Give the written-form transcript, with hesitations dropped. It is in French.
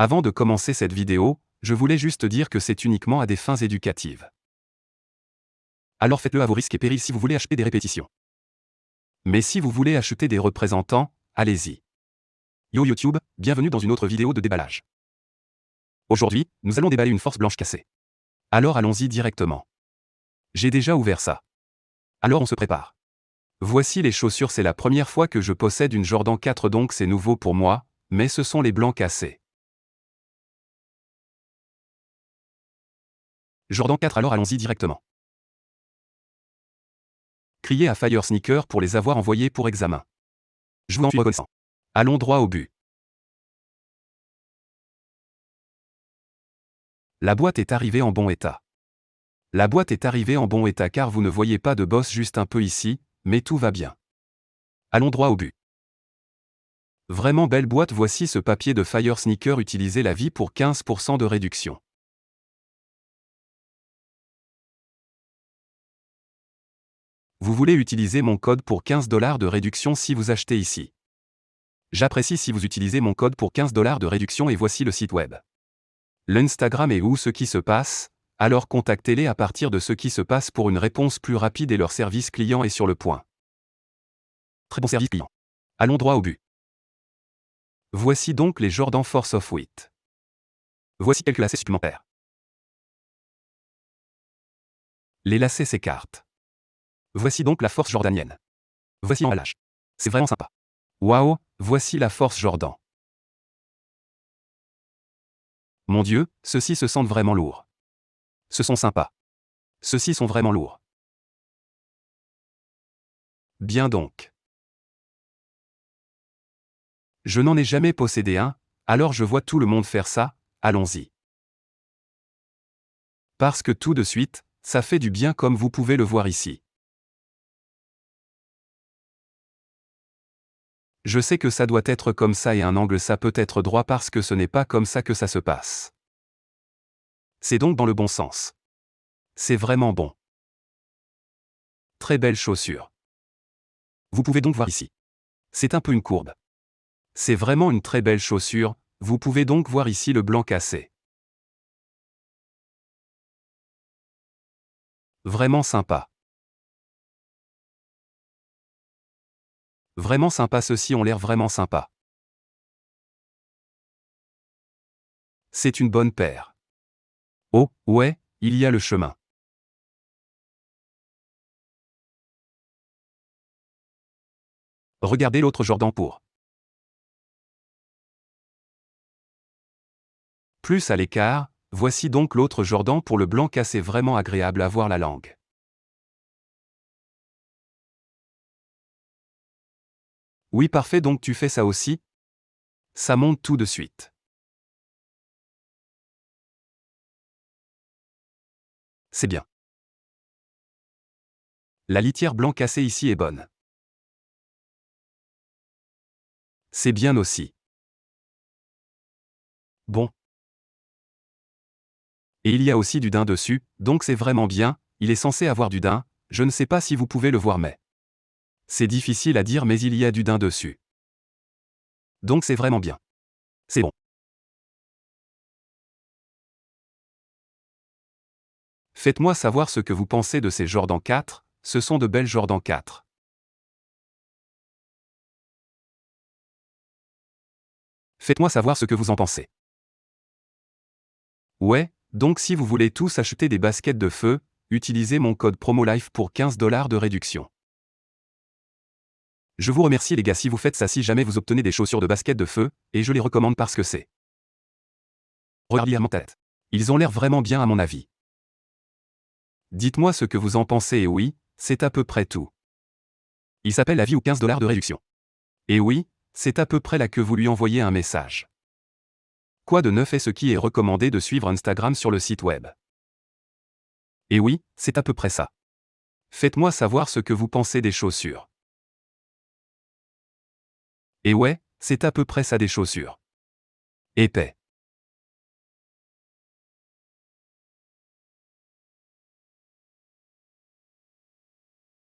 Avant de commencer cette vidéo, je voulais juste dire que c'est uniquement à des fins éducatives. Alors faites-le à vos risques et périls si vous voulez acheter des répétitions. Mais si vous voulez acheter des représentants, allez-y. Yo YouTube, bienvenue dans une autre vidéo de déballage. Aujourd'hui, nous allons déballer une force blanche cassée. Alors allons-y directement. J'ai déjà ouvert ça. Alors on se prépare. Voici les chaussures, c'est la première fois que je possède une Jordan 4 donc c'est nouveau pour moi, mais ce sont les blancs cassés. Jordan 4 alors allons-y directement. Criez à Fire Sneaker pour les avoir envoyés pour examen. Je vous en suis reconnaissant. Allons droit au but. La boîte est arrivée en bon état. La boîte est arrivée en bon état car vous ne voyez pas de bosse juste un peu ici, mais tout va bien. Allons droit au but. Vraiment belle boîte, voici ce papier de Fire Sneaker, utilisez la vie pour 15% de réduction. Vous voulez utiliser mon code pour 15 $ de réduction si vous achetez ici. J'apprécie si vous utilisez mon code pour 15 $ de réduction et voici le site web. L'Instagram est où ce qui se passe, alors contactez-les à partir de ce qui se passe pour une réponse plus rapide et leur service client est sur le point. Très bon service client. Allons droit au but. Voici donc les Jordan Force of Wheat. Voici quelques lacets supplémentaires. Les lacets s'écartent. Voici donc la force jordanienne. Voici l'emballage. C'est vraiment sympa. Waouh, voici la force Jordan. Mon Dieu, ceux-ci se sentent vraiment lourds. Ce sont sympas. Ceux-ci sont vraiment lourds. Bien donc. Je n'en ai jamais possédé un, alors je vois tout le monde faire ça, allons-y. Parce que tout de suite, ça fait du bien comme vous pouvez le voir ici. Je sais que ça doit être comme ça et un angle ça peut être droit parce que ce n'est pas comme ça que ça se passe. C'est donc dans le bon sens. C'est vraiment bon. Très belle chaussure. Vous pouvez donc voir ici. C'est un peu une courbe. C'est vraiment une très belle chaussure, vous pouvez donc voir ici le blanc cassé. Vraiment sympa. Vraiment sympa, ceux-ci ont l'air vraiment sympa. C'est une bonne paire. Oh, ouais, il y a le chemin. Regardez l'autre Jordan pour. Plus à l'écart, voici donc l'autre Jordan pour le blanc cassé, vraiment agréable à voir la langue. Oui parfait, donc tu fais ça aussi? Ça monte tout de suite. C'est bien. La litière blanc cassé ici est bonne. C'est bien aussi. Bon. Et il y a aussi du daim dessus, donc c'est vraiment bien, il est censé avoir du daim, je ne sais pas si vous pouvez le voir mais. C'est difficile à dire mais il y a du daim dessus. Donc c'est vraiment bien. C'est bon. Faites-moi savoir ce que vous pensez de ces Jordan 4, ce sont de belles Jordan 4. Faites-moi savoir ce que vous en pensez. Ouais, donc si vous voulez tous acheter des baskets de feu, utilisez mon code PROMOLIFE pour 15 $ de réduction. Je vous remercie les gars si vous faites ça, si jamais vous obtenez des chaussures de basket de feu, et je les recommande parce que c'est. Regardez à mon tête. Ils ont l'air vraiment bien à mon avis. Dites-moi ce que vous en pensez et oui, c'est à peu près tout. Il s'appelle la vie ou 15 $ de réduction. Et oui, c'est à peu près là que vous lui envoyez un message. Quoi de neuf est ce qui est recommandé de suivre Instagram sur le site web. Et oui, c'est à peu près ça. Faites-moi savoir ce que vous pensez des chaussures. Et ouais, c'est à peu près ça des chaussures. Épais.